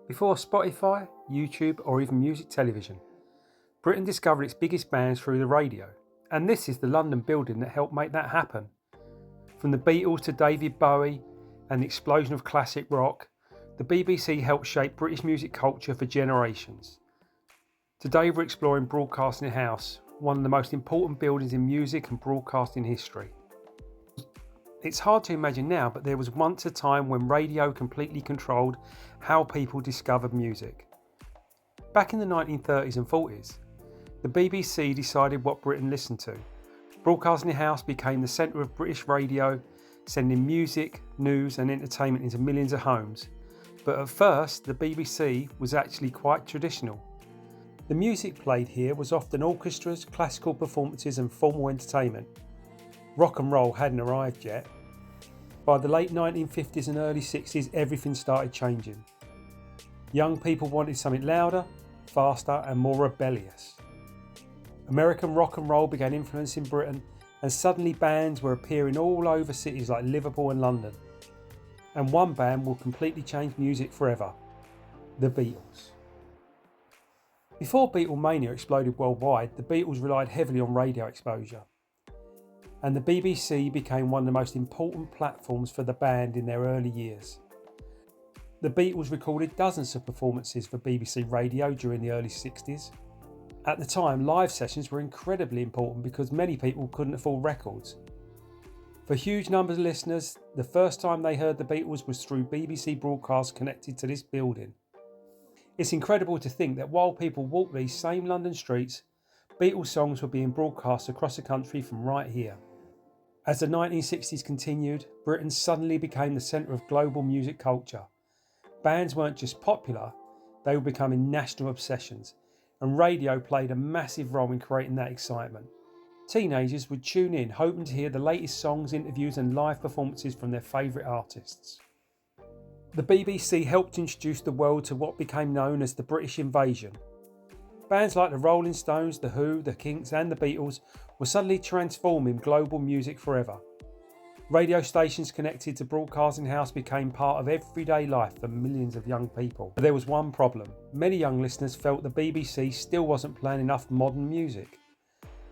Before Spotify, YouTube or even music television, Britain discovered its biggest bands through the radio, and this is the London building that helped make that happen. From the Beatles to David Bowie and the explosion of classic rock, the BBC helped shape British music culture for generations. Today we're exploring Broadcasting House, one of the most important buildings in music and broadcasting history. It's hard to imagine now, but there was once a time when radio completely controlled how people discovered music. Back in the 1930s and 40s, the BBC decided what Britain listened to. Broadcasting House became the centre of British radio, sending music, news and entertainment into millions of homes. But at first, the BBC was actually quite traditional. The music played here was often orchestras, classical performances and formal entertainment. Rock and roll hadn't arrived yet. By the late 1950s and early 60s, everything started changing. Young people wanted something louder, faster and more rebellious. American rock and roll began influencing Britain, and suddenly bands were appearing all over cities like Liverpool and London. And one band will completely change music forever: the Beatles. Before Beatlemania exploded worldwide, the Beatles relied heavily on radio exposure, and the BBC became one of the most important platforms for the band in their early years. The Beatles recorded dozens of performances for BBC Radio during the early 60s. At the time, live sessions were incredibly important because many people couldn't afford records. For huge numbers of listeners, the first time they heard the Beatles was through BBC broadcasts connected to this building. It's incredible to think that while people walked these same London streets, Beatles songs were being broadcast across the country from right here. As the 1960s continued, Britain suddenly became the centre of global music culture. Bands weren't just popular, they were becoming national obsessions, and radio played a massive role in creating that excitement. Teenagers would tune in, hoping to hear the latest songs, interviews and live performances from their favourite artists. The BBC helped introduce the world to what became known as the British Invasion. Bands like the Rolling Stones, The Who, The Kinks and The Beatles were suddenly transforming global music forever. Radio stations connected to Broadcasting House became part of everyday life for millions of young people. But there was one problem. Many young listeners felt the BBC still wasn't playing enough modern music.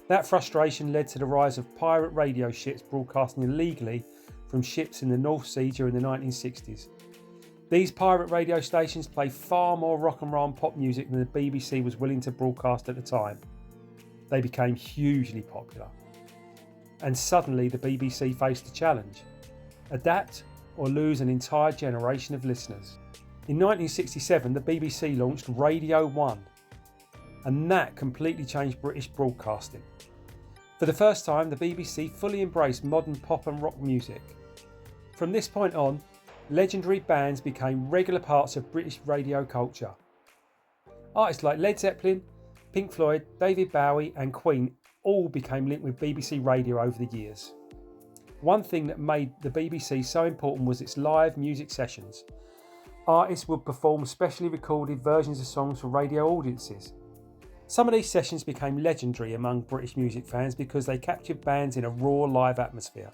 That frustration led to the rise of pirate radio ships broadcasting illegally from ships in the North Sea during the 1960s. These pirate radio stations played far more rock and roll and pop music than the BBC was willing to broadcast at the time. They became hugely popular. And suddenly the BBC faced a challenge: adapt or lose an entire generation of listeners. In 1967, the BBC launched Radio 1, and that completely changed British broadcasting. For the first time, the BBC fully embraced modern pop and rock music. From this point on, legendary bands became regular parts of British radio culture. Artists like Led Zeppelin, Pink Floyd, David Bowie and Queen all became linked with BBC Radio over the years. One thing that made the BBC so important was its live music sessions. Artists would perform specially recorded versions of songs for radio audiences. Some of these sessions became legendary among British music fans because they captured bands in a raw live atmosphere.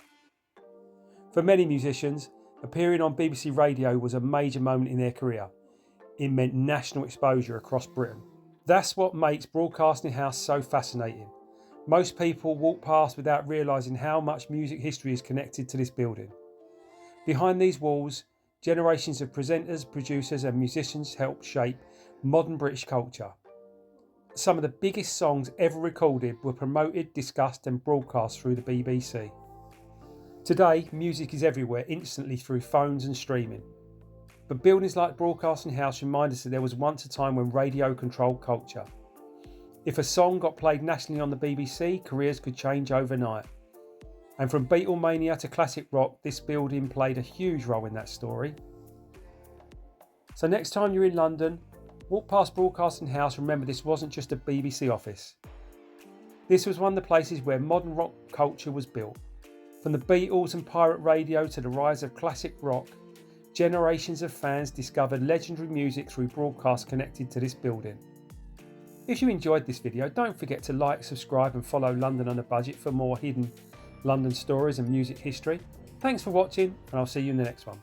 For many musicians, appearing on BBC Radio was a major moment in their career. It meant national exposure across Britain. That's what makes Broadcasting House so fascinating. Most people walk past without realising how much music history is connected to this building. Behind these walls, generations of presenters, producers and musicians helped shape modern British culture. Some of the biggest songs ever recorded were promoted, discussed and broadcast through the BBC. Today, music is everywhere instantly through phones and streaming. But buildings like Broadcasting House remind us that there was once a time when radio controlled culture. If a song got played nationally on the BBC, careers could change overnight. And from Beatlemania to classic rock, this building played a huge role in that story. So next time you're in London, walk past Broadcasting House, remember this wasn't just a BBC office. This was one of the places where modern rock culture was built. From the Beatles and pirate radio to the rise of classic rock, generations of fans discovered legendary music through broadcasts connected to this building. If you enjoyed this video, don't forget to like, subscribe and follow London on a Budget for more hidden London stories and music history. Thanks for watching and I'll see you in the next one.